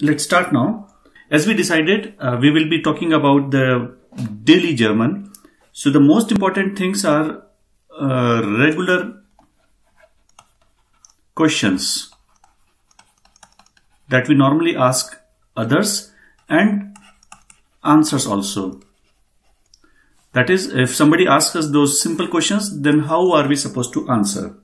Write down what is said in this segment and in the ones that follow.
let's start now. As we decided, we will be talking about the daily German. So the most important things are regular questions that we normally ask others and answers also. That is, if somebody asks us those simple questions, then how are we supposed to answer?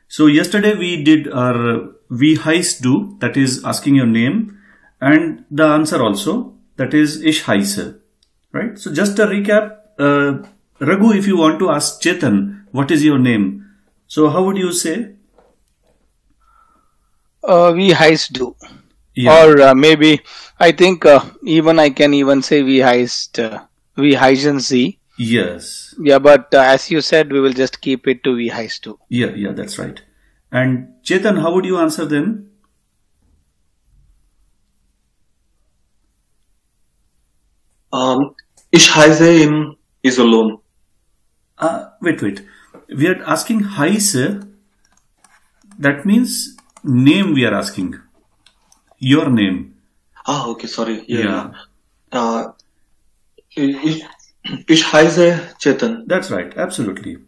So yesterday we did our wie heißt du, that is asking your name, and the answer also, that is ich heiße, right? So just a recap, Raghu, if you want to ask Chetan, what is your name? So how would you say? Wie heißt du? Yeah. Or maybe I think even I can even say wie heißen Sie. Yes. Yeah, but as you said, we will just keep it to wie heißt du. Yeah, that's right. And Chetan, how would you answer then? Ich heiße im Iserlohn. Wait. We are asking heiße. That means name we are asking. Your name. Okay, sorry. Yeah. Ich heiße Chetan. That's right. Absolutely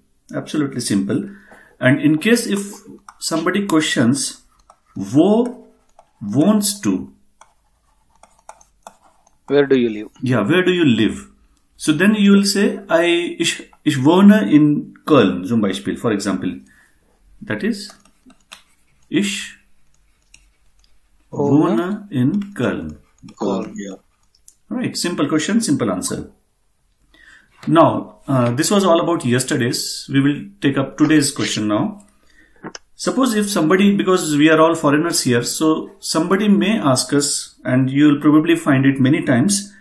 simple. And in case if somebody questions, wo wohnst du? Where do you live? Yeah, where do you live? So then you will say, ich wohne in Köln, zum Beispiel, for example. That is, ich wohne in Köln. Yeah. Right, simple question, simple answer. Now, this was all about yesterday's. We will take up today's question now. Suppose if somebody, because we are all foreigners here, so somebody may ask us, and you will probably find it many times,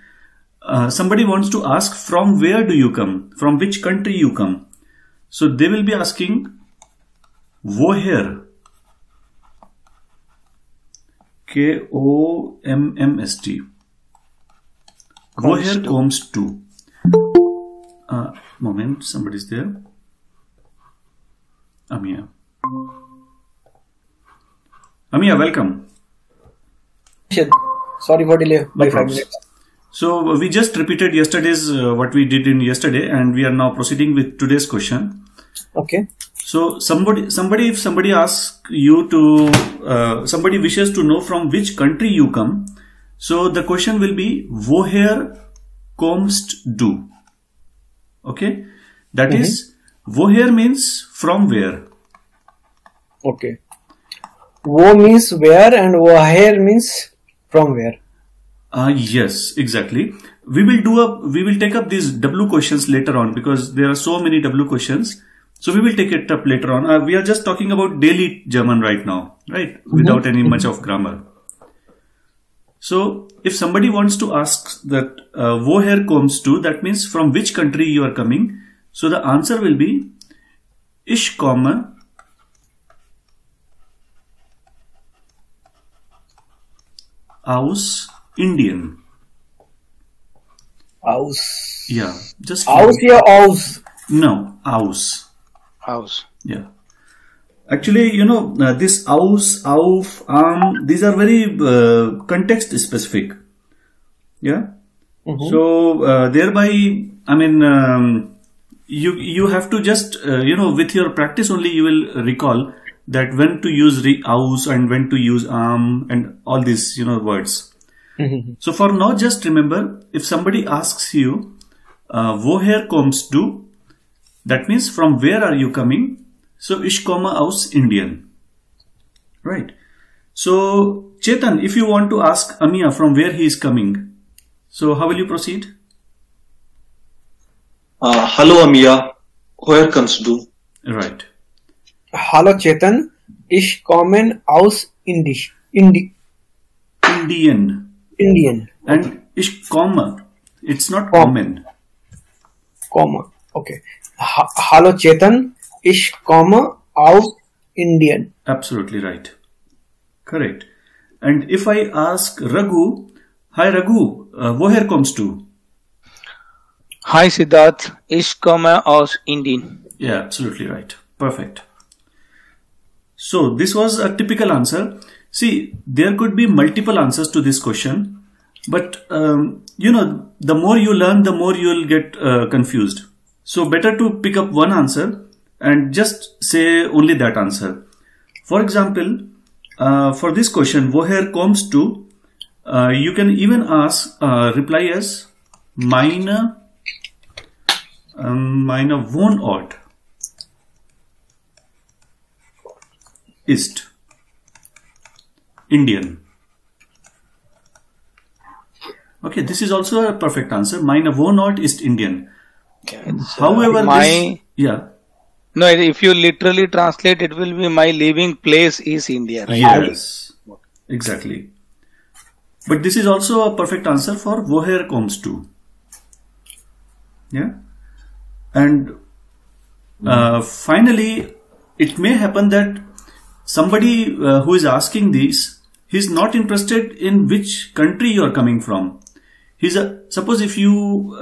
somebody wants to ask from where do you come, from which country you come. So they will be asking, woher? K-O-M-M-S-T. Woher kommst du? Moment, somebody's there. Amia, welcome. Sorry for delay by 5 minutes. So we just repeated yesterday's what we did in yesterday, and we are now proceeding with today's question. Okay. So if somebody asks you to, somebody wishes to know from which country you come, so the question will be woher kommst du? Okay, that is, woher means from where. Okay. Wo means where and woher means from where. Yes, exactly. We will take up these W questions later on because there are so many W questions. So we will take it up later on. We are just talking about daily German right now, right? Without any much of grammar. So if somebody wants to ask that woher kommst du, that means from which country you are coming. So the answer will be ich komme aus Indien. Aus. Yeah, just Aus or aus? No, aus. House. Yeah. Actually, you know, this aus, auf, these are very context specific. Yeah. So thereby, I mean, you have to just you know, with your practice only you will recall that when to use aus and when to use and all these, you know, words. So for now, just remember, if somebody asks you woher kommst du, that means from where are you coming? So ich komme aus Indien. Right. So Chetan, if you want to ask Amia from where he is coming, so how will you proceed? Hallo Amia, woher kommst du? Right. Hallo Chetan, ich komme aus Indien. And ich komme. It's not kommen. Komma. Okay. Hallo Chetan, ich komme aus Indien. Absolutely right. Correct. And if I ask Raghu, hi Raghu, woher kommst du? Hi Siddharth, ich komme aus Indien. Yeah, absolutely right. Perfect. So this was a typical answer. See, there could be multiple answers to this question, but the more you learn, the more you will get confused. So better to pick up one answer and just say only that answer. For example, for this question, woher kommst du? You can even ask, reply as meine Wohnort ist Indian. Okay, this is also a perfect answer. Meine Wohnort ist Indian. However, No, if you literally translate, it will be my living place is India. Right? Yes, exactly. But this is also a perfect answer for woher kommst du? Yeah. And finally, it may happen that somebody who is asking this, he's not interested in which country you are coming from. Suppose if you,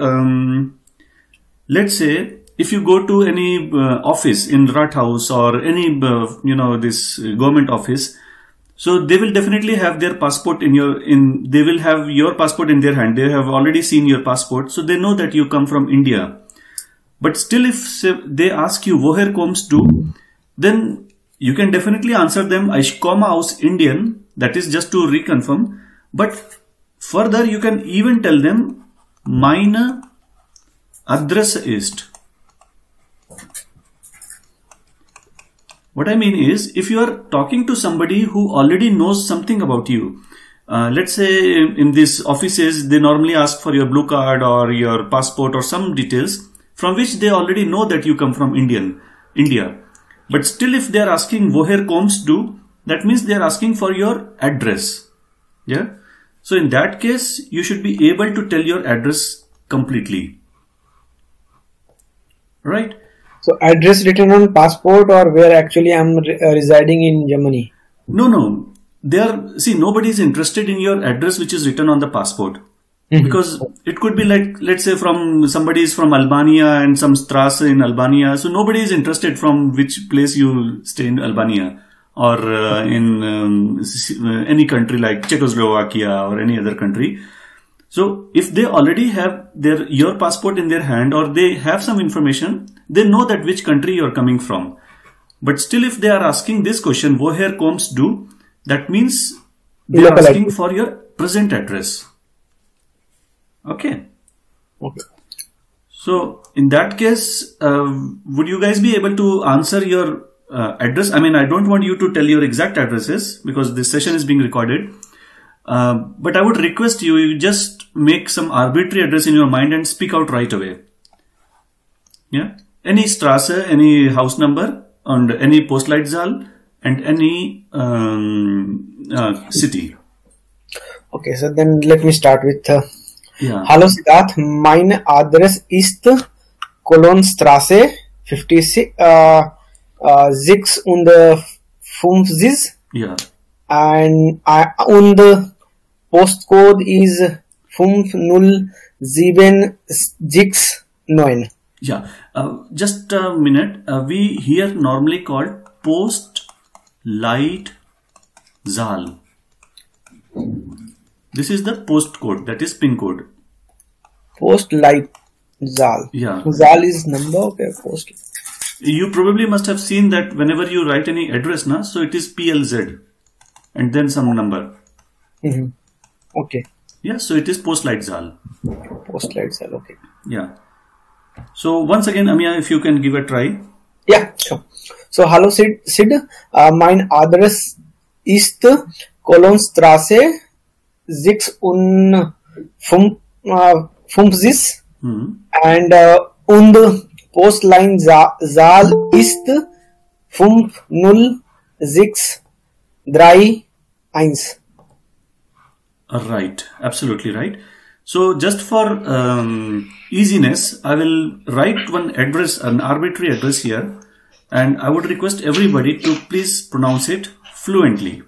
let's say, if you go to any office in Rathaus or any, this government office, so they will definitely have their passport they will have your passport in their hand. They have already seen your passport, so they know that you come from India. But still, if they ask you, woher kommst du? Then you can definitely answer them, ich komme aus Indien. That is just to reconfirm. But further, you can even tell them, meine Adresse ist. What I mean is, if you are talking to somebody who already knows something about you, let's say in these offices, they normally ask for your blue card or your passport or some details from which they already know that you come from India. But still, if they are asking woher kommst du, that means they are asking for your address. Yeah. So in that case, you should be able to tell your address completely. Right? So address written on passport or where actually I'm residing in Germany? No. Nobody is interested in your address which is written on the passport. Because it could be like, let's say somebody is from Albania and some Strasse in Albania. So nobody is interested from which place you stay in Albania or in any country like Czechoslovakia or any other country. So if they already have your passport in their hand or they have some information, they know that which country you are coming from. But still, if they are asking this question, woher kommst du? That means they are asking for your present address. Okay. So in that case, would you guys be able to answer your address? I mean, I don't want you to tell your exact addresses because this session is being recorded. But I would request you just make some arbitrary address in your mind and speak out right away. Yeah. Any Strasse, any house number, and any Postleitzahl, and any city. Okay, so then let me start with Hallo Siddharth, meine Adresse ist Kolonstraße 56 56. Yeah. And the postcode is 50769. Yeah. Just a minute. We here normally called Postleitzahl. This is the postcode, that is pin code. Postleitzahl. Yeah. Zahl is number. Okay, post. You probably must have seen that whenever you write any address, so it is PLZ and then some number. Okay. Yeah, so it is Postleitzahl. Postleitzahl, okay. Yeah. So once again, Amia, if you can give a try. Yeah, sure. So hallo Sid, mein Adresse ist Kolonstraße 56 and Postleitzahl ist 50631. Right, absolutely right. So just for easiness, I will write one address, an arbitrary address here, and I would request everybody to please pronounce it fluently.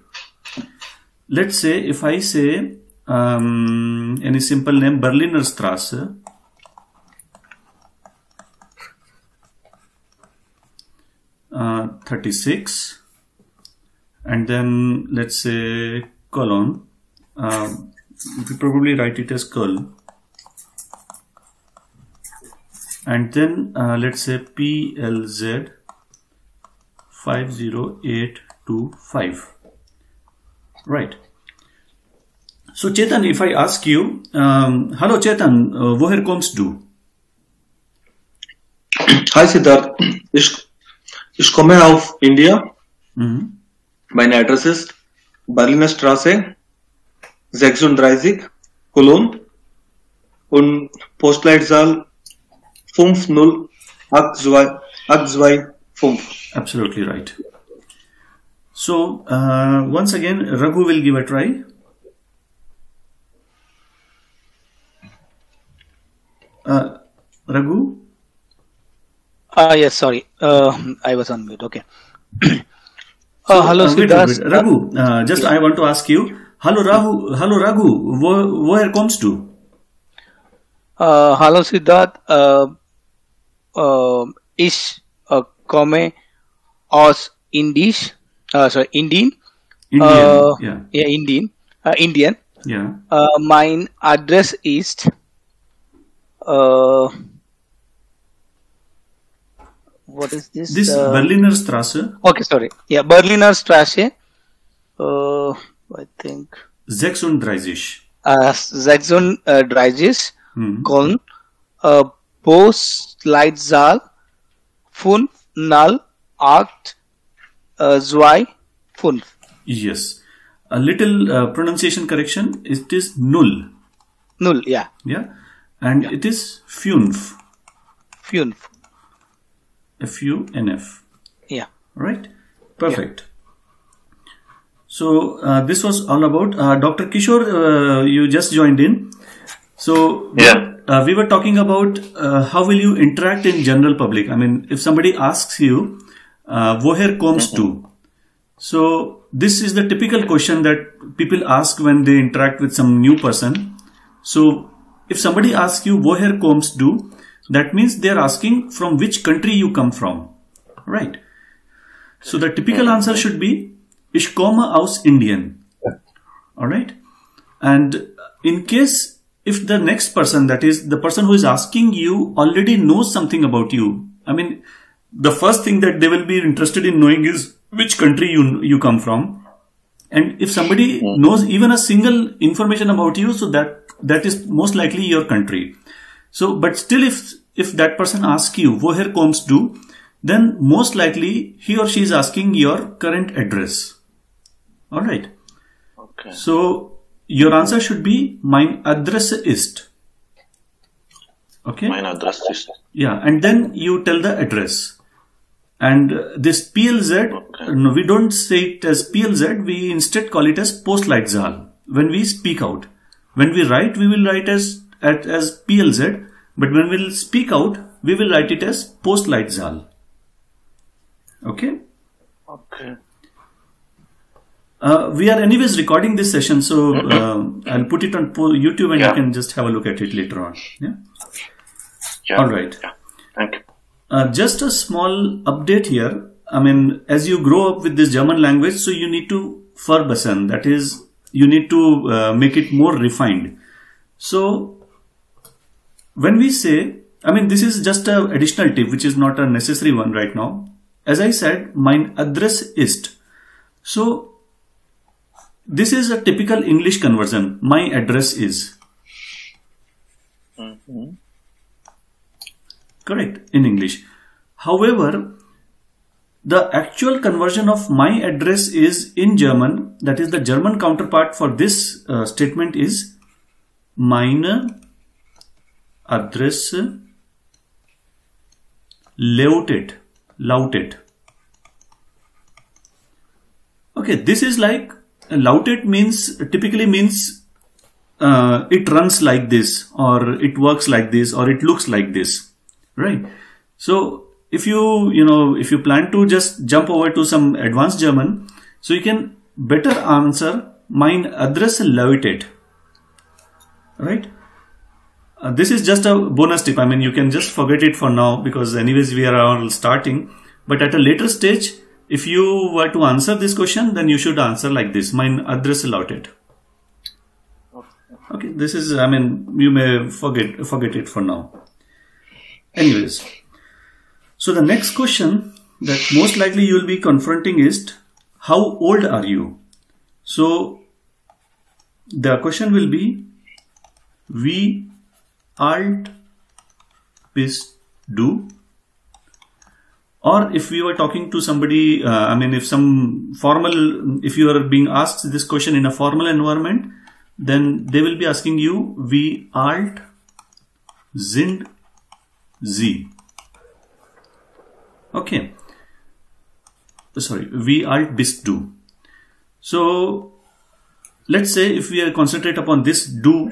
Let's say if I say any simple name, Berliner Straße, 36, and then let's say colon. We probably write it as Köln, and then let's say PLZ 50825. Right. So Chetan, if I ask you, hello Chetan, woher kommst du? Hi Siddharth, ich komme auf India. Mhm. Meine Adresse ist Berliner Straße 36, Cologne und Postleitzahl 50825. Absolutely right. So once again, Raghu will give a try. Raghu? Yes, sorry. I was on mute. Okay. Hello, wait, Siddharth. Raghu, just I want to ask you. Hello, Raghu. Woher kommst du? Hallo, Siddharth. Ich komme aus Indian. Indian. Yeah. Yeah, Indian. Yeah. Mein Adress ist what is this? This Berliner Straße. Okay, sorry. Yeah, Berliner Straße. I think 36. 36, Hmm. Köln. Postleitzahl 50825. Yes. A little pronunciation correction. It is null. Null, yeah. Yeah. And it is Funf. Funf. FUNF. Yeah. Right? Perfect. So this was all about Dr. Kishore. You just joined in. So we were talking about how will you interact in general public. I mean, if somebody asks you, woher kommst du? So this is the typical question that people ask when they interact with some new person. So if somebody asks you, woher kommst du? That means they are asking from which country you come from. Right? So the typical answer should be, ich komme aus Indien. Alright? And in case if the next person, that is the person who is asking you, already knows something about you, I mean, the first thing that they will be interested in knowing is which country you come from. And if somebody knows even a single information about you, so that is most likely your country. So, but still if that person asks you, woher kommst du? Then most likely he or she is asking your current address. Alright. Okay. So, your answer should be, mein Adresse ist. Okay? Mein Adresse ist. Yeah, and then you tell the address. And this PLZ, no, we don't say it as PLZ, we instead call it as Postleitzahl when we speak out. When we write, we will write as PLZ, but when we will speak out, we will write it as Postleitzahl. Okay? Okay. We are anyways recording this session, so I'll put it on YouTube and you can just have a look at it later on. Yeah? All right. Yeah. Thank you. Just a small update here. I mean, as you grow up with this German language, so you need to verbessern. That is, you need to make it more refined. So, when we say, I mean, this is just an additional tip, which is not a necessary one right now. As I said, mein Adresse ist. So, this is a typical English conversion. My address is. Correct, in English. However, the actual conversion of my address is in German. That is the German counterpart for this statement is meine Adresse lautet. Okay, this is like lautet typically means it runs like this, or it works like this, or it looks like this. Right. So if you plan to just jump over to some advanced German, so you can better answer mein Adresse lautet. Right. This is just a bonus tip. I mean, you can just forget it for now because anyways we are all starting. But at a later stage, if you were to answer this question, then you should answer like this. Mein address allotted. Okay, this is, I mean, you may forget it for now. Anyways, so the next question that most likely you will be confronting is, how old are you? So the question will be, wie alt bist du? Or if we were talking to somebody, I mean, if you are being asked this question in a formal environment, then they will be asking you, wie alt sind Sie? Okay. Sorry, wie alt bist du? So let's say if we concentrate upon this du,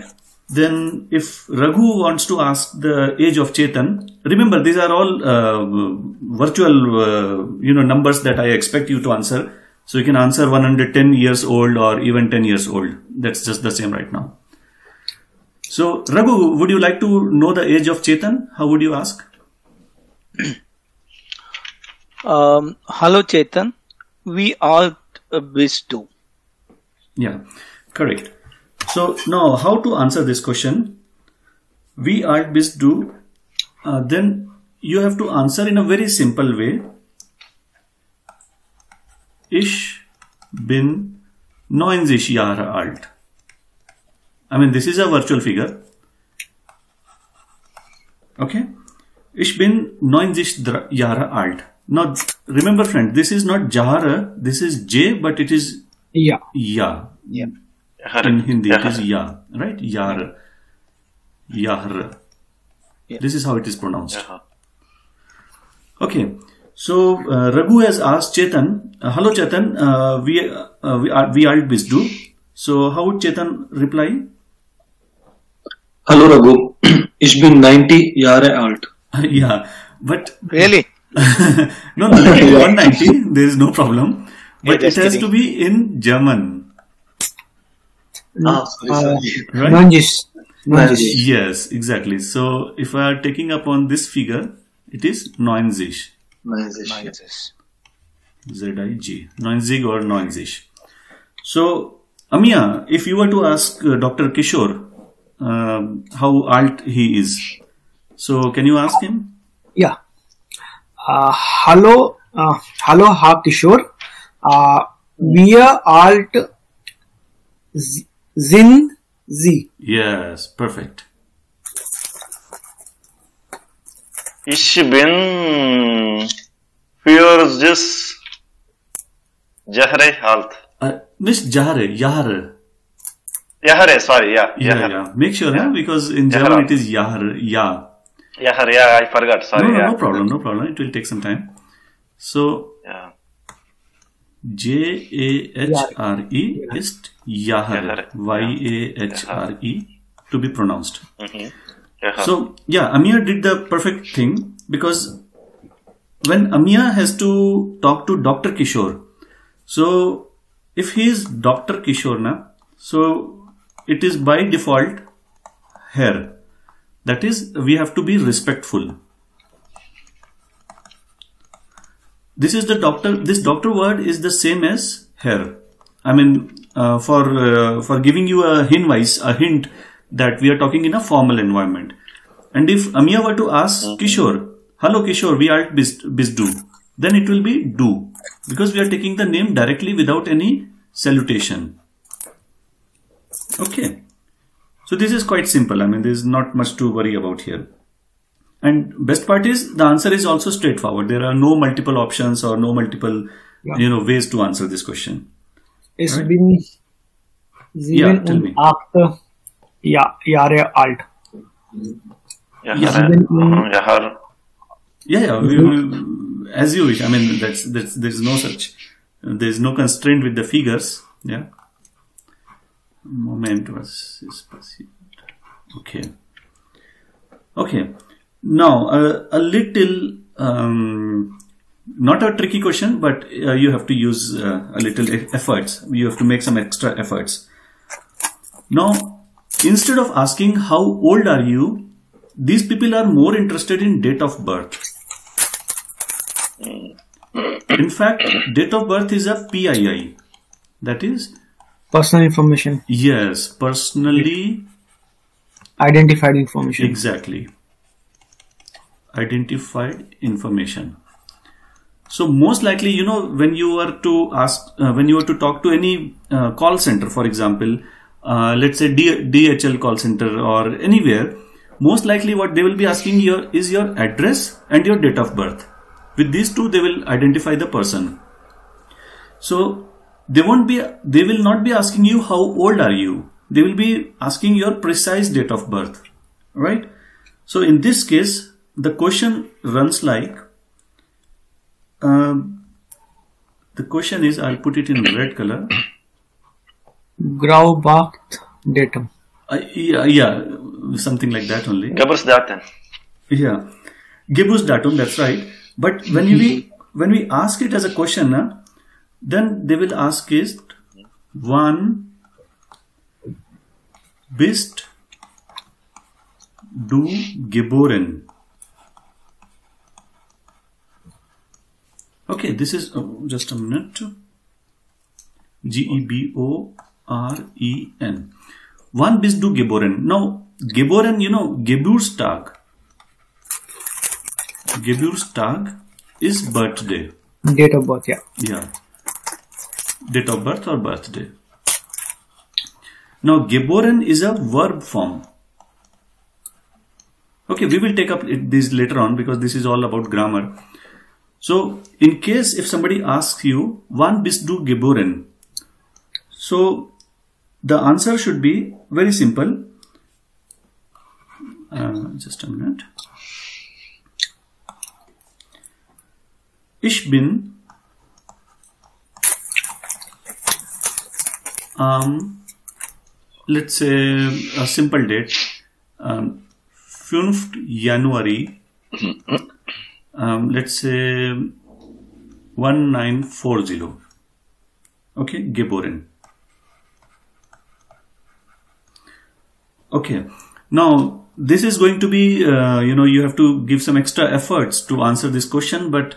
then if Raghu wants to ask the age of Chetan, remember these are all virtual numbers that I expect you to answer. So you can answer 110 years old or even 10 years old. That's just the same right now. So Raghu, would you like to know the age of Chetan? How would you ask? Hello Chetan, wie alt bist du? Yeah, correct. So now how to answer this question? Wie alt bist du? Then you have to answer in a very simple way. Ich bin 90 Jahre alt. I mean, this is a virtual figure. Okay. Ich bin 90 Jahre alt. Now, remember friend, this is not Jahre, this is J, but it is Ja. Ya. In Hindi, it is Ya, right? Yar. Yahr. Yeah. This is how it is pronounced. Okay. So, Raghu has asked Chetan, hello Chetan, wie alt bist du? So, how would Chetan reply? Hallo Raghu, ich bin 90 Jahre alt. Yeah, but Really? no, 190, there is no problem. But just it has kidding. to be in German. Sorry. Right? 90. Yes, exactly. So, if I are taking upon this figure, it is 90. Nice. Z-I-G. 90 or 90. So, Amia, if you were to ask Dr. Kishore how old he is, so can you ask him? Ja. Hallo, Herr Kishore. Wie alt sind Sie? Yes, perfect. Ich bin 40 Jahre alt. Nicht Jahre, Jahre. Jahre, sorry, yeah. Yeah. Make sure, Yeah. because in Jahre. German it is Jahr, ja. Jahre, yeah, I forgot, sorry. No problem. It will take some time. So, Yeah. Jahre is Jahr, Jahre. Yahre to be pronounced. Jahre. So, yeah, Amir did the perfect thing, because when Amir has to talk to Dr. Kishore, so if he is Dr. Kishore, so it is by default Herr. That is, we have to be respectful. This is the doctor. This doctor word is the same as Herr. I mean, for giving you a hint that we are talking in a formal environment. And if Amia were to ask Kishore, hello Kishore, wie alt bist du? Then it will be du, because we are taking the name directly without any salutation. Okay. So this is quite simple. I mean, there is not much to worry about here. And best part is the answer is also straightforward. There are no multiple options or no multiple ways to answer this question. Ich Right. bin Yeah, tell me. 87 Jahre alt. Jahre. Yeah. As you wish. I mean, there's no such. There's no constraint with the figures. Yeah. Moment was Okay. Now a little not a tricky question, but you have to use a little efforts. You have to make some extra efforts. Now, instead of asking how old are you, these people are more interested in date of birth. In fact, date of birth is a PII. That is Personal information. Yes, personally Identified information. exactly identified information. So most likely, you know, when you were to ask, when you were to talk to any call center, for example, let's say DHL call center or anywhere, most likely what they will be asking you is your address and your date of birth. With these two, they will identify the person. So they will not be asking you how old are you. They will be asking your precise date of birth, right? So in this case, the question runs like, the question is, I'll put it in red color. Graubacht datum. Yeah, something like that only. Geburtsdatum. Yeah, Geburtsdatum, that's right. But when we ask it as a question, then they will ask is, wann bist du geboren? Okay, this is just a minute. Geboren. Wann bist du geboren? Now, geboren, you know, Geburtstag. Geburtstag is birthday. Date of birth, yeah. Yeah. Date of birth or birthday. Now, geboren is a verb form. Okay, we will take up this later on because this is all about grammar. So, in case if somebody asks you, wann bist du geboren? So, the answer should be very simple. Just a minute. Ich bin let's say a simple date, 5th January, let's say 1940. Okay, geboren. Okay, now this is going to be, you have to give some extra efforts to answer this question, but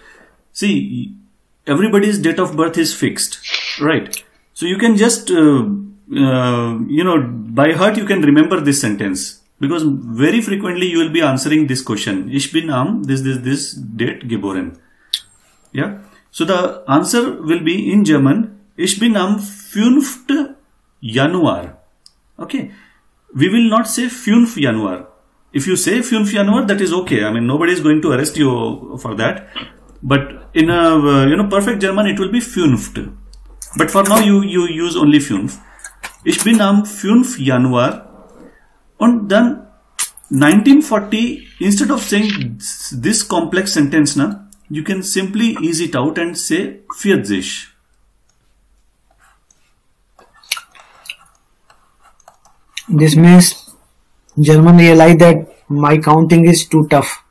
see, everybody's date of birth is fixed, right? So you can just, by heart you can remember this sentence because very frequently you will be answering this question. Ich bin am this date geboren. Yeah. So the answer will be in German. Ich bin am 5. Januar. Okay. We will not say 5. Januar. If you say 5. Januar, that is okay. I mean, nobody is going to arrest you for that. But in a perfect German, it will be 5. But for now, you use only 5. Ich bin am 5. Januar. And then 1940, instead of saying this complex sentence, you can simply ease it out and say 40. This means German realize that my counting is too tough.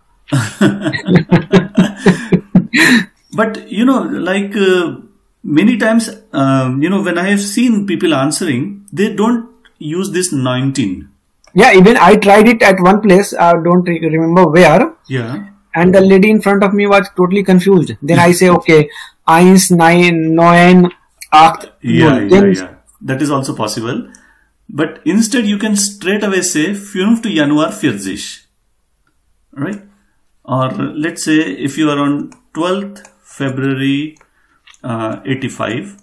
But like many times, when I have seen people answering, they don't use this 19. Yeah, even I tried it at one place. I don't remember where. Yeah. And the lady in front of me was totally confused. Then I say, okay, 1, 9, 9, 8. Yeah. That is also possible. But instead, you can straight away say 5. Januar 40. Right? Or let's say if you are on 12th February 85,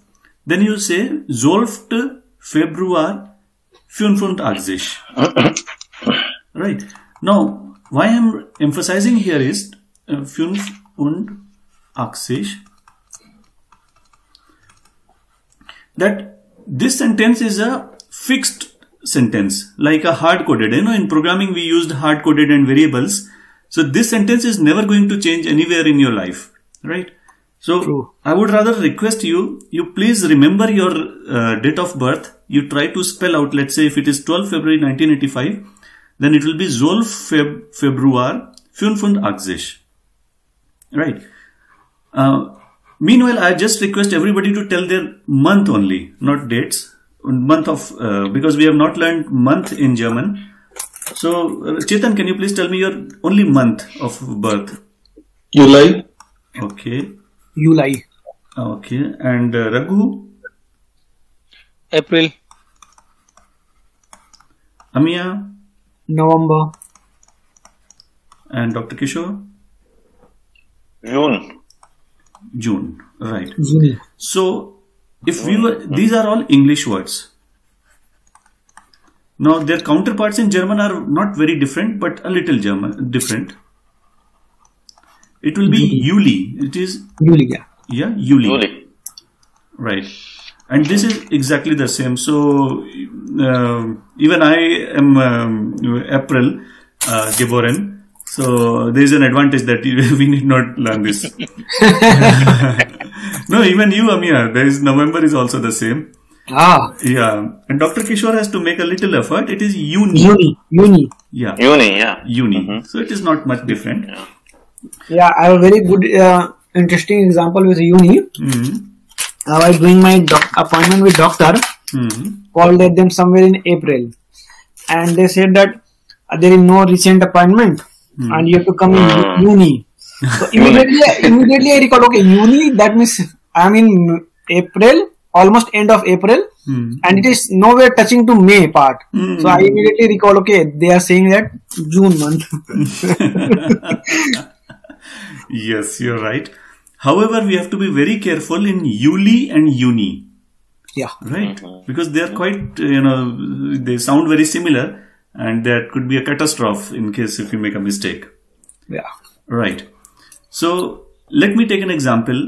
then you say 12. Februar 85. Right? Now, why I am emphasizing here is 85. That this sentence is a fixed sentence, like a hard-coded. In programming we used hard-coded and variables. So this sentence is never going to change anywhere in your life, right? So True. I would rather request you please remember your date of birth. You try to spell out, let's say if it is 12 February 1985, then it will be 12 Februar 85. Right? Meanwhile, I just request everybody to tell their month only, not dates. Month of, because we have not learned month in German. So, Chetan, can you please tell me your only month of birth? July. Okay. July. Okay. And Raghu, April. Amia, November. and Dr. Kishore, June. June. Right. Juni. So, if we were, these are all English words. Now, their counterparts in German are not very different, but a little different. It will be Juli. It is, Juli, yeah. yeah, Juli. Juli. Right. And this is exactly the same. So, even I am April geboren. So, there is an advantage that we need not learn this. No, even you, Amia, there is November is also the same. Ah, Yeah. And Dr. Kishore has to make a little effort. It is Juni. Juni. Yeah. Juni, yeah. Juni. So, it is not much different. Yeah, I have a very good, interesting example with Juni. Mhm. I was doing my appointment with doctor, Mhm. called at them somewhere in April, and they said that there is no recent appointment, and you have to come in Juni. So immediately I recall, okay, Juni, that means I'm in April, almost end of April, and it is nowhere touching to May part. So I immediately recall, okay, they are saying that June month. Yes, you're right. However, we have to be very careful in Juli and Juni, Yeah. right? Because they are quite, they sound very similar, and that could be a catastrophe in case if you make a mistake. Yeah. Right. So, let me take an example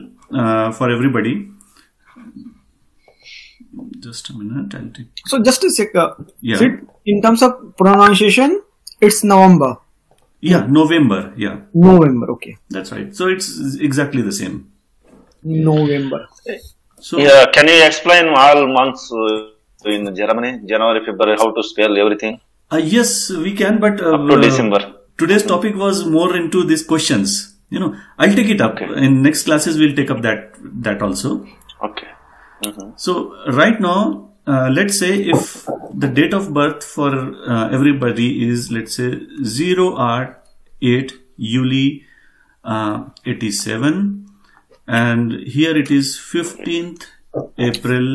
for everybody. Just a minute, I'll take. So just a sec. Yeah. So in terms of pronunciation, it's November. Yeah, November. Yeah, November. Okay. that's right. So, it's exactly the same. November. So, Yeah, can you explain all months in Germany? January, February, how to spell everything? yes, we can, but Up to December. today's topic was more into these questions. I'll take it up. Okay. In next classes, we'll take up that also. Okay. So right now, let's say if the date of birth for everybody is, let's say, 0/8 Juli 87, and here it is 15th April,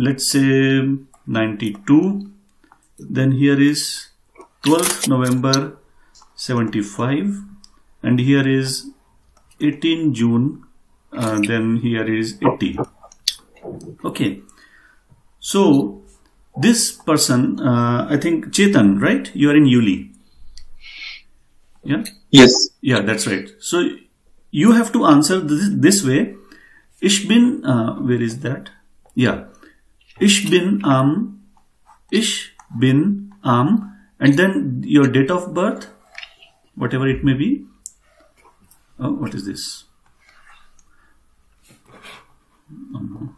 let's say 92, then here is 12th November 75, and here is 18 June, then here is 80. Okay, so this person, I think Chetan, right? You are in Juli. Yeah, Yes. yeah, that's right. So you have to answer this way. Ich bin, where is that? Yeah, ich bin and then your date of birth, whatever it may be. Oh, what is this? Oh, no.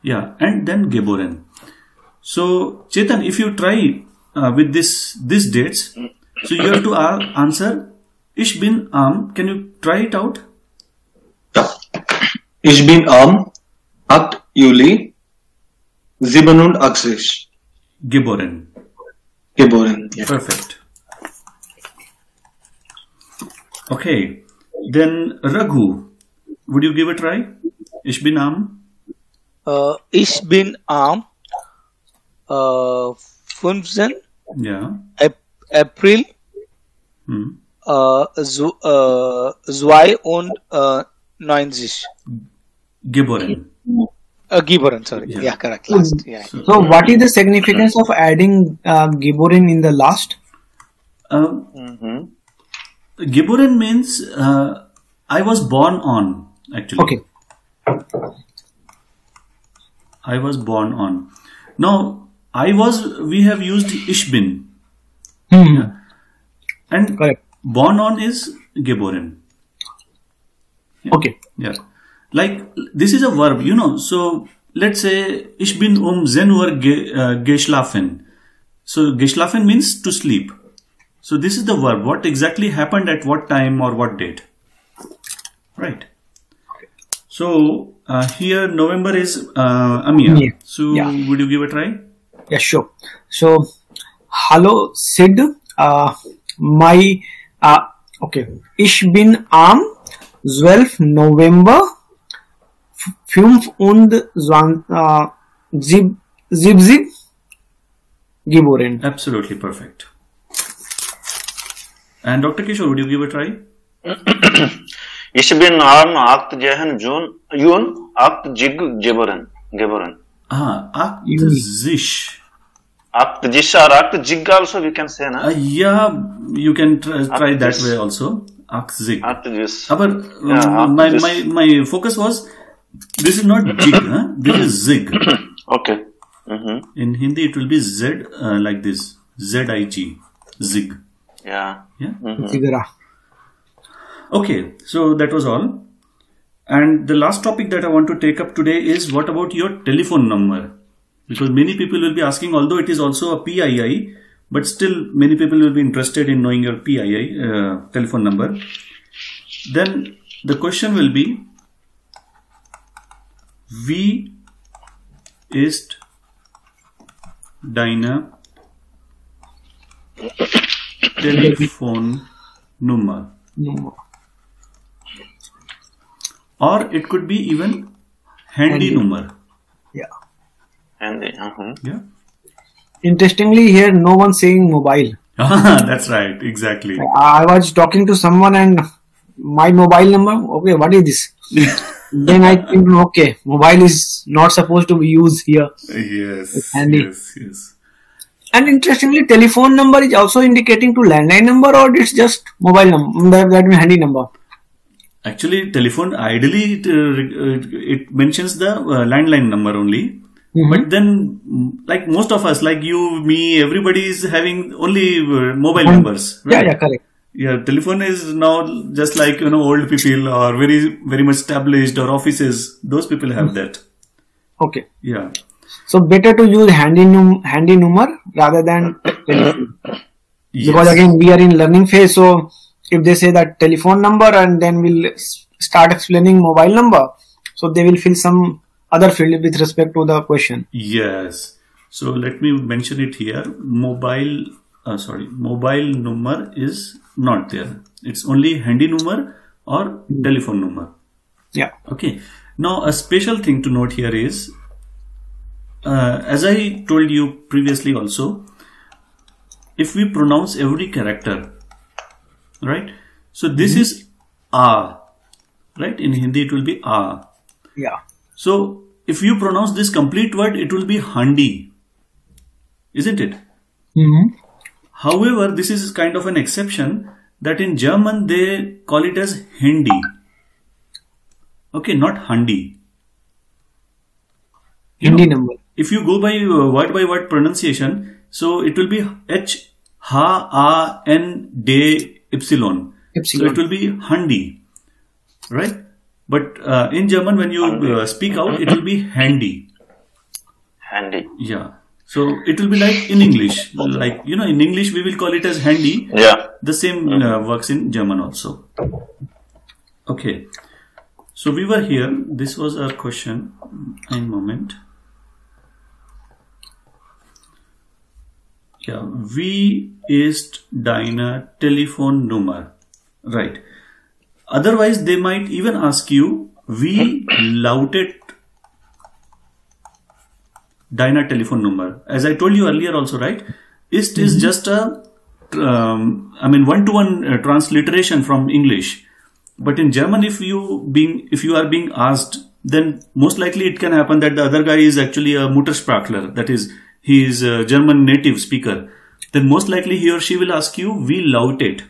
Yeah, and then geboren. So Chetan, if you try with these dates, so you have to answer Ich bin Can you try it out? Ja. Ich bin am 8 Juli 87 Geboren. geboren. Ja. Perfect. Okay, then Raghu, would you give a try? Ich bin Ich bin am 15. Yeah. April Hmm. 92. Geboren. Geboren, sorry. Yeah, correct. Last. Yeah. So what is the significance of adding Geboren in the last? Geboren means I was born on, actually. Okay. I was born on. Now, we have used Ich bin. Yeah. And Correct. born on is geboren. Okay. Yeah. Like, this is a verb, So, let's say, ich bin 10 Uhr geschlafen. So, geschlafen means to sleep. So, this is the verb. What exactly happened at what time or what date? Right. So, here November is Amia. Yeah. So, Yeah. would you give a try? Yeah, sure. So, hallo Sid, okay. Ich bin am 12 November 5 und 70 geboren. Absolutely perfect. And Dr. Kishore, would you give a try? Ich bin an 8 June 8 geboren. Ah, 8 Zish. 8 Jish or 8 Jig also we can say, na? Yeah, you can try that way also. 8 Zig. 8 Jish. But Yeah, my focus was, this is not Jig, huh? This is Zig. Okay. In Hindi it will be Z like this. Z-I-G. Zig. Yeah. Yeah. Zigara. Okay, so that was all. And the last topic that I want to take up today is, what about your telephone number? Because many people will be asking, although it is also a PII, but still many people will be interested in knowing your PII telephone number. Then the question will be, wie ist deine Telefonnummer? No. Or it could be even handy number. Yeah. And Yeah. Interestingly, here no one saying mobile. That's right. Exactly. I was talking to someone and my mobile number. Okay, what is this? Then I think, okay, mobile is not supposed to be used here. Yes. Handy. Yes. And interestingly, telephone number is also indicating to landline number, or it's just mobile number, that means handy number. Actually, telephone, ideally it mentions the landline number only. But then, like most of us, like you, me, everybody is having only mobile numbers. Right? Yeah, correct. Yeah, telephone is now just like, old people or very much established, or offices. Those people have that. Okay. Yeah. So better to use handy number rather than telephone. Yes. Because again, we are in learning phase. So if they say that telephone number and then we'll start explaining mobile number, so they will fill some other field with respect to the question. Yes. So let me mention it here. Mobile number is not there. It's only handy number or telephone number. Yeah. Okay. Now a special thing to note here is, as I told you previously also, if we pronounce every character, right? So this is A, right? In Hindi it will be A. Yeah. So if you pronounce this complete word, it will be handi, isn't it? However, this is kind of an exception, that in German they call it as Handy. Okay, not Handi. Handy number. If you go by word pronunciation, so it will be H H A N D Y. So it will be Handi, right? But in German, when you speak out, it will be handy. Handy. Yeah. So it will be like in English. Like, in English we will call it as handy. Yeah. The same works in German also. Okay. So we were here. This was our question. Ein Moment. Ja, wie ist deine Telefonnummer? Right. Otherwise, they might even ask you, wie lautet deine Telefonnummer? As I told you earlier also, right? Ist is just a, one-to-one transliteration from English. But in German, if you are being asked, then most likely it can happen that the other guy is actually a Muttersprachler. That is, he is a German native speaker. Then most likely he or she will ask you, wie lautet?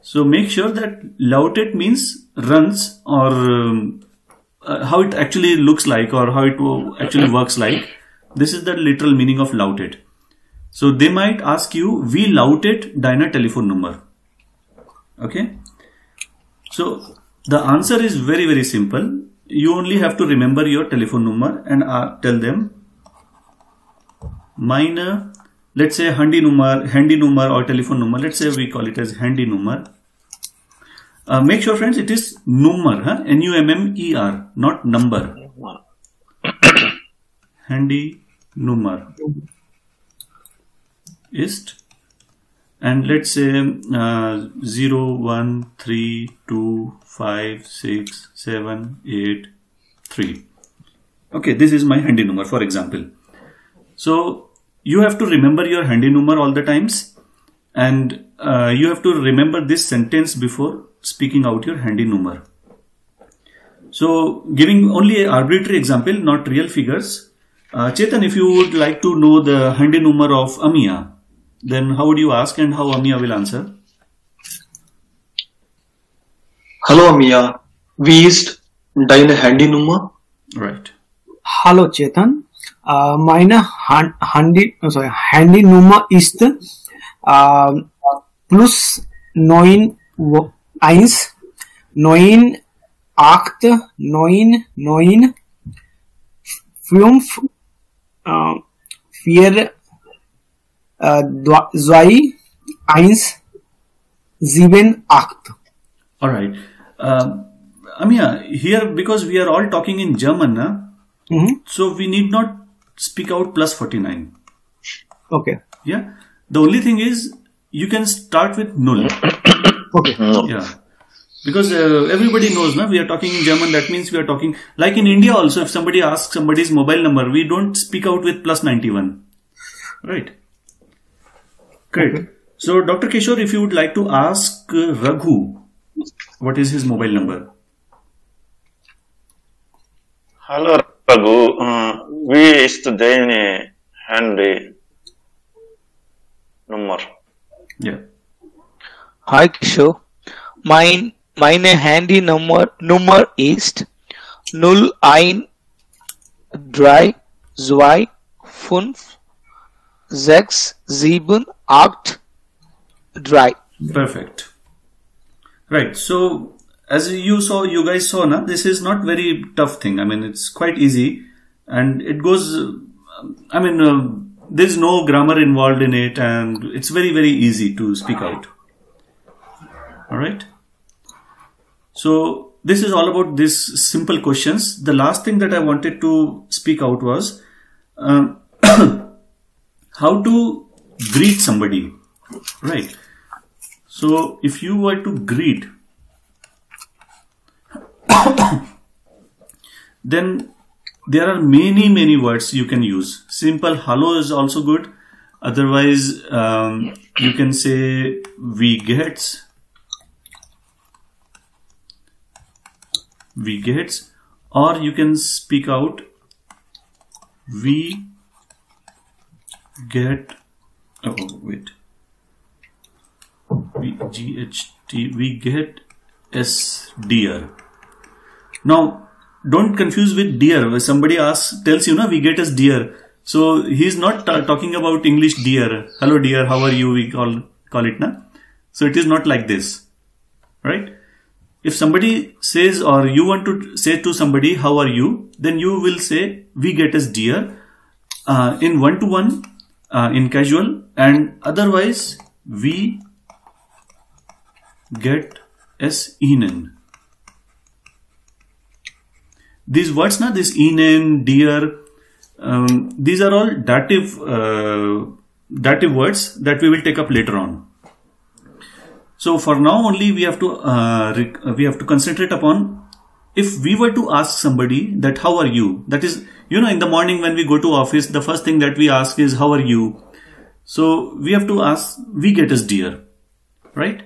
So make sure that lautet means runs, or how it actually looks like, or how it actually works like. This is the literal meaning of lautet. So they might ask you, wie lautet deine Telefonnummer? Okay. So the answer is very, very simple. You only have to remember your telephone number and tell them, meine, let's say handy number or telephone number. Let's say we call it as handy number. Make sure, friends, it is nummer, N-U-M-M-E-R, not number. Handy nummer ist, and let's say 0, 1, 3, 2, 5, 6, 7, 8, 3. Okay, this is my handy number, for example. So you have to remember your handy number all the times, and you have to remember this sentence before speaking out your handy number. So giving only an arbitrary example, not real figures. Chetan, if you would like to know the handy number of Amiya, then how would you ask and how Amiya will answer? Hello Amiya, wie ist deine Handynummer? Right. Hallo Chetan, meine Handynummer ist plus 91 9899 5 4 2 1 7 8. All right. Amiya, here because we are all talking in German, so we need not speak out plus 49. Okay. Yeah. The only thing is you can start with null. Okay. Yeah. Because everybody knows, we are talking in German. That means we are talking like in India also. If somebody asks somebody's mobile number, we don't speak out with plus 91. Right. Great. Okay. So, Dr. Kishore, if you would like to ask Raghu, what is his mobile number? Hallo Raghu, wie ist deine Handy Nummer? Yeah. Hi Kishore, meine Handy Nummer ist 01 3 2 5 6 7 8 3. Perfect. Right. So as you guys saw, this is not very tough thing. I mean, it's quite easy, and it goes. There's no grammar involved in it, and it's very, very easy to speak out. All right. So this is all about these simple questions. The last thing that I wanted to speak out was how to greet somebody. Right. So if you were to greet, then there are many words you can use. Simple hello is also good. Otherwise, you can say wie geht's, or you can speak out we get. Oh wait. We get as dear. Now, don't confuse with dear. When somebody tells you, we get as dear. So he's not talking about English dear. Hello dear, how are you? We call it, So it is not like this, right? If somebody says, or you want to say to somebody, how are you? Then you will say, we get as dear, in one-to-one, in casual, and otherwise, we get as ihnen. These words, this ihnen, dear, these are all dative words that we will take up later on. So for now only we have to concentrate upon, if we were to ask somebody that how are you, that is, in the morning when we go to office, the first thing that we ask is how are you. So we have to ask, we get as dear, right?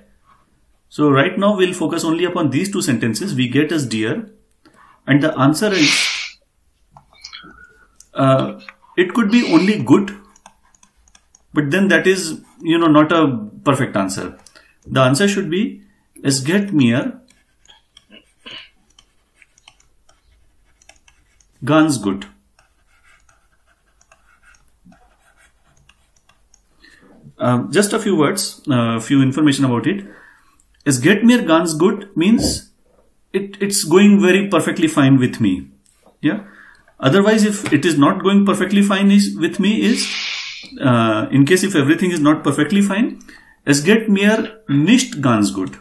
So right now we'll focus only upon these two sentences, we get as dear, and the answer is, it could be only good, but then that is, not a perfect answer. The answer should be, es geht mir ganz gut. Just a few words, few information about it. Es geht mir ganz gut means it's going very perfectly fine with me. Yeah. Otherwise, if it is not going perfectly fine with me in case if everything is not perfectly fine, es geht mir nicht ganz gut.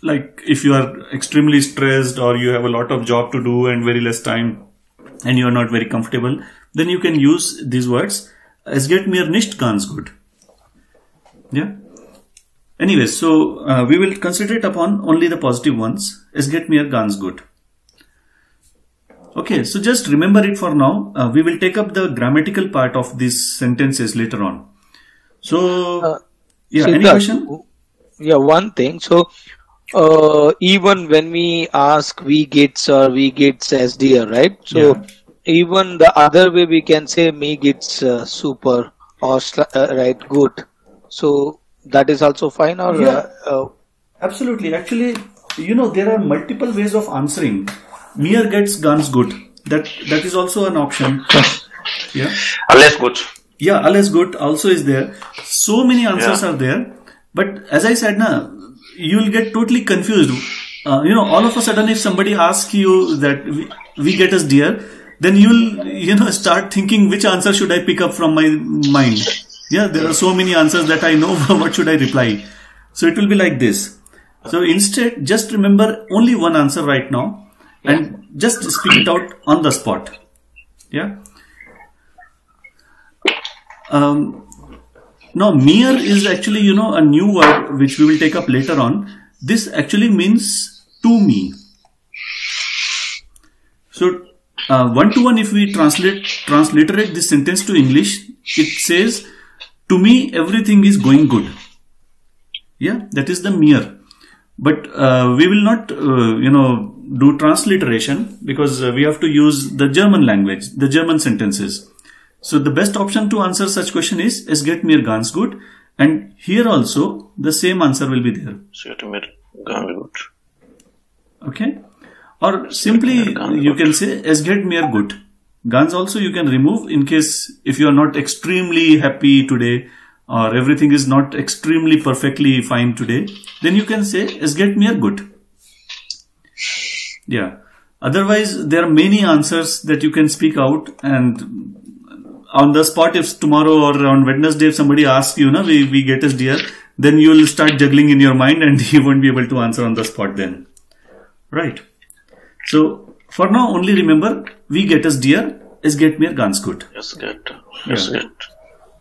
Like if you are extremely stressed or you have a lot of job to do and very less time and you are not very comfortable, then you can use these words. Es geht mir nicht ganz gut. Yeah. Anyways, so we will concentrate upon only the positive ones. Es geht mir ganz gut. Okay, so just remember it for now. We will take up the grammatical part of these sentences later on. So, yeah, any question? Yeah, one thing. So, even when we ask we gets or we gets as dear, right? So, even the other way we can say me gets super or right good. So, that is also fine, or absolutely. Actually, there are multiple ways of answering. Mir gets ganz gut. That is also an option. Yeah. Alles gut. Yeah, alles gut also is there. So many answers are there. But as I said, you'll get totally confused. All of a sudden, if somebody asks you that we get us dear, then you'll start thinking which answer should I pick up from my mind. Yeah, there are so many answers that I know. What should I reply? So it will be like this. So instead, just remember only one answer right now and just speak it out on the spot. Yeah. Now, mir is actually, a new word which we will take up later on. This actually means to me. So, one-to-one, if we transliterate this sentence to English, it says, to me, everything is going good. Yeah, that is the mir. But we will not, do transliteration because we have to use the German language, the German sentences. So the best option to answer such question is es geht mir ganz gut, and here also the same answer will be there. Es geht mir ganz gut. Okay, or simply you can say es geht mir gut. Ganz also you can remove in case if you are not extremely happy today or everything is not extremely perfectly fine today, then you can say es geht mir gut. Yeah. Otherwise, there are many answers that you can speak out, and on the spot, if tomorrow or on Wednesday, if somebody asks you, we get us dear, then you will start juggling in your mind and you won't be able to answer on the spot then. Right. So, for now, only remember, we get us dear, es geht mir ganz gut. Es geht.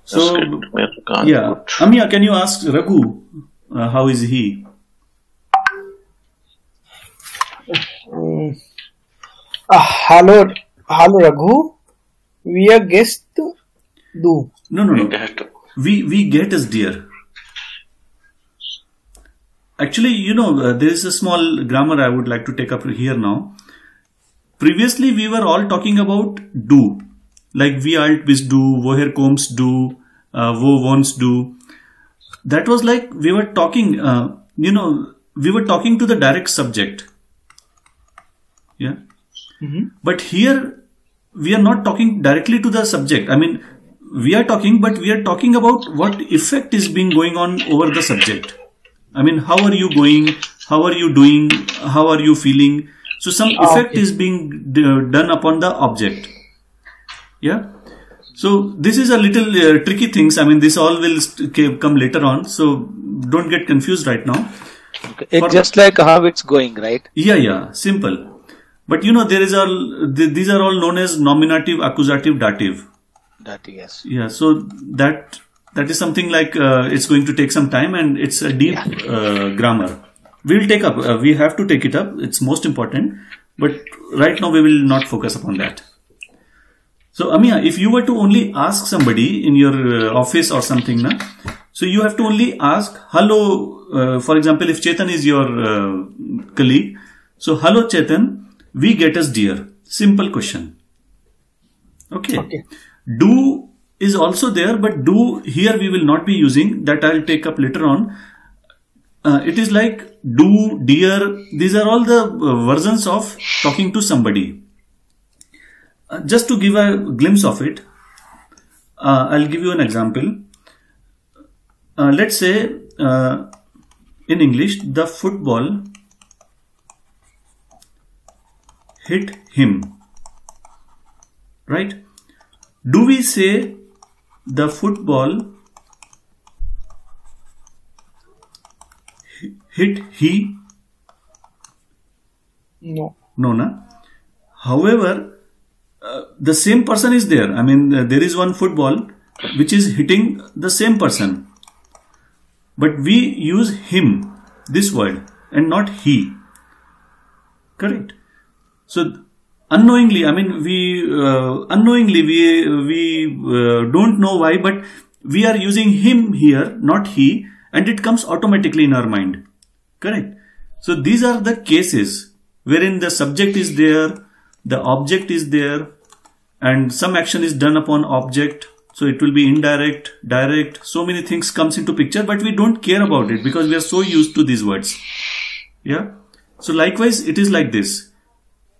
So, Amia, can you ask Raghu, how is he? Hello Raghu. We are guest do. No. We get us dear. Actually, there is a small grammar I would like to take up here now. Previously, we were all talking about do. Like wie alt bist du, woher kommst du, wo wohnst du. That was like we were talking, we were talking to the direct subject. Yeah. Mm-hmm. But here, we are not talking directly to the subject. I mean, we are talking, but we are talking about what effect is being going on over the subject. I mean, how are you going? How are you doing? How are you feeling? So some effect is being done upon the object. Yeah. So this is a little tricky things. I mean, this all will come later on. So don't get confused right now. Okay. It's just like how it's going, right? Yeah. Simple. But these are all known as nominative, accusative, dative. Dative, yes. Yeah, so that is something like it's going to take some time, and it's a deep grammar. We have to take it up. It's most important. But right now we will not focus upon that. So Amia, if you were to only ask somebody in your office or something, so you have to only ask hello. For example, if Chetan is your colleague, so hello Chetan. We get us dear. Simple question. Okay. Do is also there, but do here we will not be using. That I'll take up later on. It is like do, dear. These are all the versions of talking to somebody. Just to give a glimpse of it, I'll give you an example. Let's say in English, the football hit him. Right? Do we say the football hit he? No. However, the same person is there. I mean, there is one football which is hitting the same person. but we use him, this word, and not he. Correct. So unknowingly, I mean, we don't know why, but we are using him here, not he, and it comes automatically in our mind. Correct. So these are the cases wherein the subject is there, the object is there, and some action is done upon object. So it will be indirect, direct, so many things comes into picture, but we don't care about it because we are so used to these words. Yeah. So likewise, it is like this.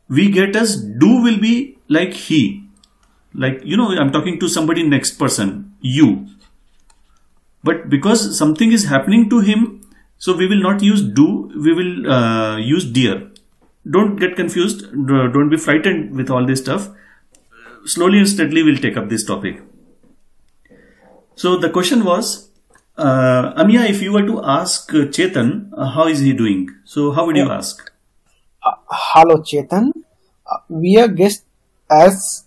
We get as do will be like he. Like, you know, I'm talking to somebody next person, you. But because something is happening to him, so we will not use do, we will use dear. Don't get confused. Don't be frightened with all this stuff. Slowly and steadily we'll take up this topic. So the question was, Amiya, if you were to ask Chetan, how is he doing? So how would you ask? Hello Chetan, we are guessed as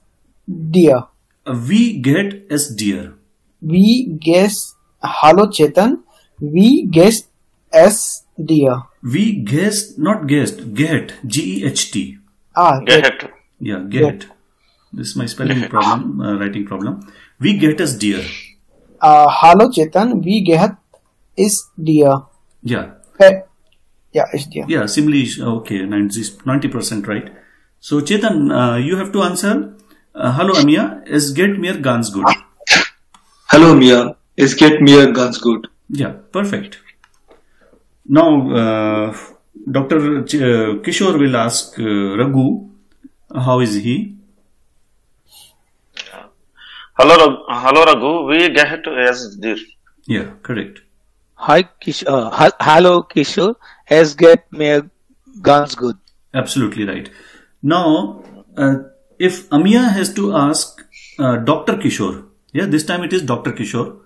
dear. We get as dear. We guess, hello Chetan, we guessed as dear. We guessed, not guessed, get, G-E-H-T. Get. Yeah, get. This is my spelling problem, writing problem. We get as dear. Hello Chetan, we get is dear. Yeah. Yeah, is dear. Yeah, simply, okay, 90% right. So Chetan, you have to answer, hello Amiya, is get mir ganz gut. Hello Mia, is get mir ganz gut. Yeah, perfect. Now, Dr. Kishore will ask Raghu, how is he? Hello Raghu, we get as dear. Yeah, correct. Hi Kishore. Hello Kishore. As get me ganz good. Absolutely right. Now, if Amiya has to ask Dr. Kishore, yeah, this time it is Dr. Kishore.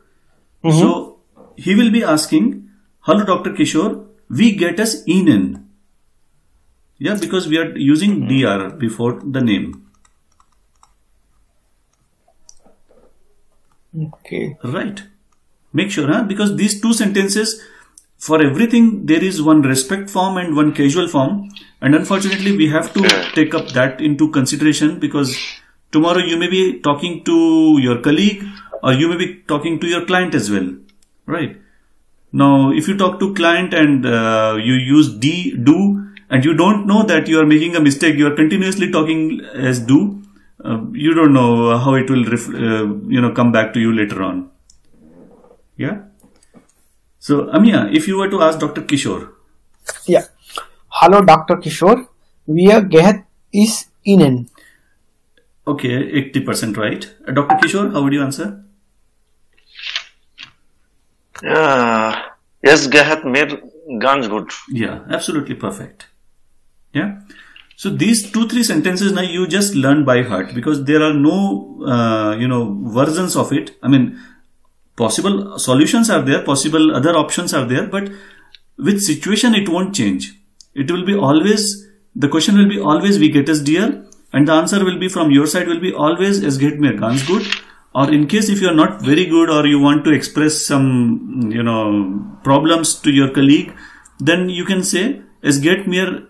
So he will be asking, hello Dr. Kishore, we get as Ihnen. Yeah, because we are using DR before the name. Okay. Right. Make sure, because these two sentences, for everything there is one respect form and one casual form, and unfortunately we have to take up that into consideration because tomorrow you may be talking to your colleague or you may be talking to your client as well. Right. Now, if you talk to client and you use do, and you don't know that you are making a mistake, you are continuously talking as do, you don't know how it will come back to you later on. Yeah. So Amiya, if you were to ask Dr. Kishore. Yeah. Hello Dr. Kishore, we are get is Ihnen. Okay, 80% right. Dr. Kishore, how would you answer? Es geht mir ganz gut. Yeah, absolutely perfect. Yeah. So these 2-3 sentences now you just learn by heart because there are no, versions of it. I mean, possible solutions are there, possible other options are there, but with situation it won't change. It will be always, the question will be always we get as dear, and the answer will be from your side will be always es geht mir ganz gut. Or in case if you are not very good or you want to express some, problems to your colleague, then you can say es geht mir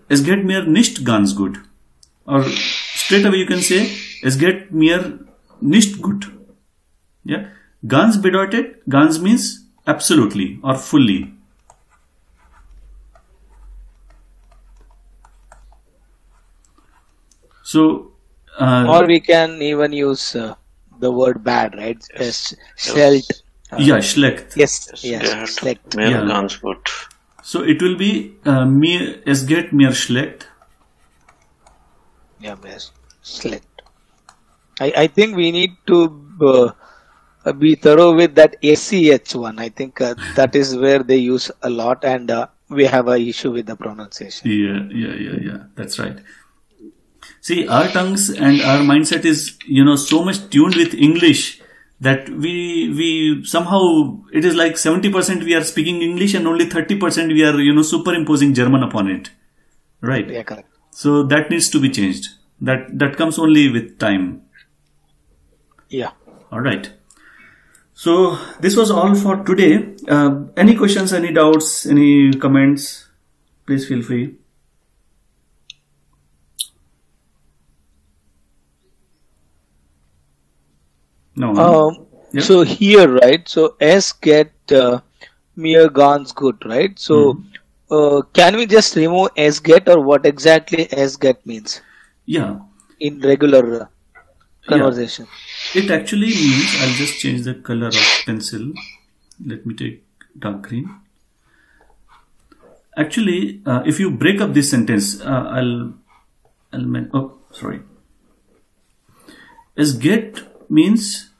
nicht ganz gut. Or straight away you can say es geht mir nicht gut. Yeah. Ganz bedeutet, ganz means absolutely or fully. So, or we can even use the word bad, right? Schlecht. Schlecht. Yes, schlecht. Mir ganz gut. So it will be es geht mir schlecht. Yeah, schlecht. I think we need to be thorough with that ACH one. I think that is where they use a lot, and we have an issue with the pronunciation. Yeah. That's right. See, our tongues and our mindset is, so much tuned with English that we somehow, it is like 70% we are speaking English and only 30% we are, superimposing German upon it. Right? Yeah, correct. So that needs to be changed. That comes only with time. Yeah. All right. So this was all for today. Any questions, any doubts, any comments? Please feel free. No. Yeah. So here, right? So S get mere guns good, right? So can we just remove S get, or what exactly S get means? Yeah. In regular conversation. Yeah. It actually means, I'll just change the color of pencil. Let me take dark green. Actually, if you break up this sentence, As get means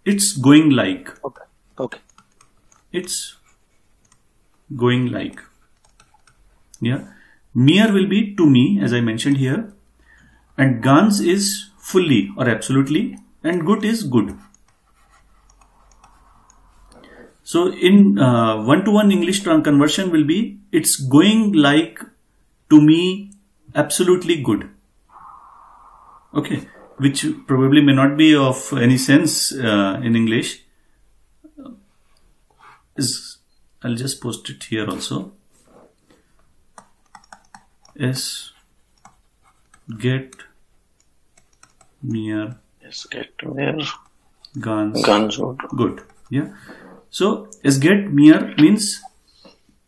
it's going like. Okay. It's going like. Yeah. Mere will be to me, as I mentioned here. And ganz is fully or absolutely. And good is good. So in one-to-one English conversion will be, it's going like to me absolutely good. Okay. Which probably may not be of any sense in English. I'll just post it here also. S get mere ganz good. Yeah. So S get mere means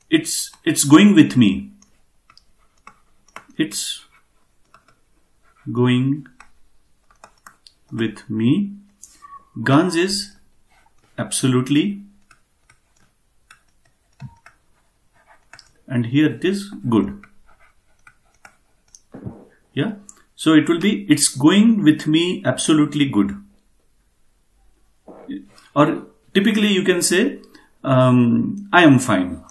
it's going with me. It's going with me. Ganz is absolutely, and here it is good. Yeah. So it will be, it's going with me absolutely good. Or typically you can say, I am fine.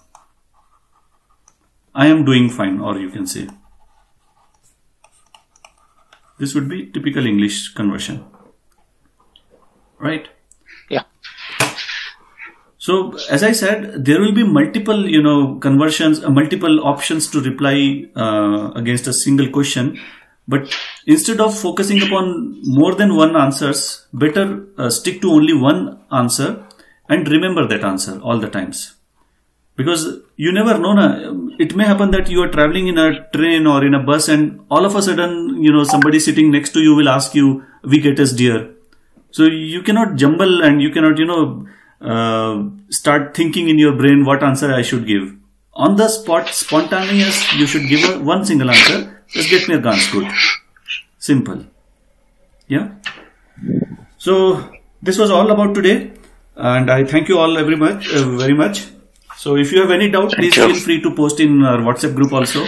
I am doing fine, or you can say. This would be typical English conversion. Right? Yeah. So as I said, there will be multiple, conversions, multiple options to reply against a single question. But instead of focusing upon more than one answers, better stick to only one answer and remember that answer all the times. Because you never know, it may happen that you are traveling in a train or in a bus and all of a sudden, somebody sitting next to you will ask you, "We get us dear." So you cannot jumble and you cannot, start thinking in your brain what answer I should give. On the spot, spontaneous, you should give one single answer. Just get me a ganz good. Simple. Yeah. So this was all about today, and I thank you all very much. So if you have any doubt, please feel free to post in our WhatsApp group also.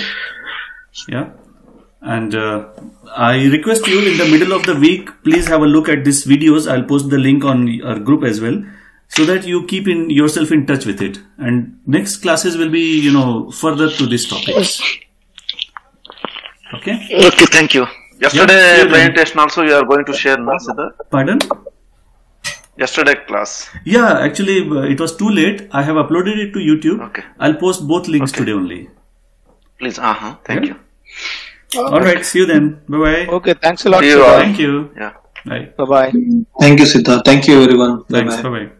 Yeah. And I request you, in the middle of the week, please have a look at these videos. I'll post the link on our group as well, so that you keep yourself in touch with it. And next classes will be, further to these topics. Okay. Okay, thank you. Yesterday presentation also you are going to share, no, Siddharth? Pardon? Yesterday class. Yeah, actually it was too late. I have uploaded it to YouTube. Okay. I'll post both links today only. Please, thank you. Alright, see you then. Bye bye. Okay, thanks a lot. See you all. Thank you. Yeah. Bye. Bye bye. Thank you, Siddharth. Thank you, everyone. Thanks. Bye-bye. Bye bye.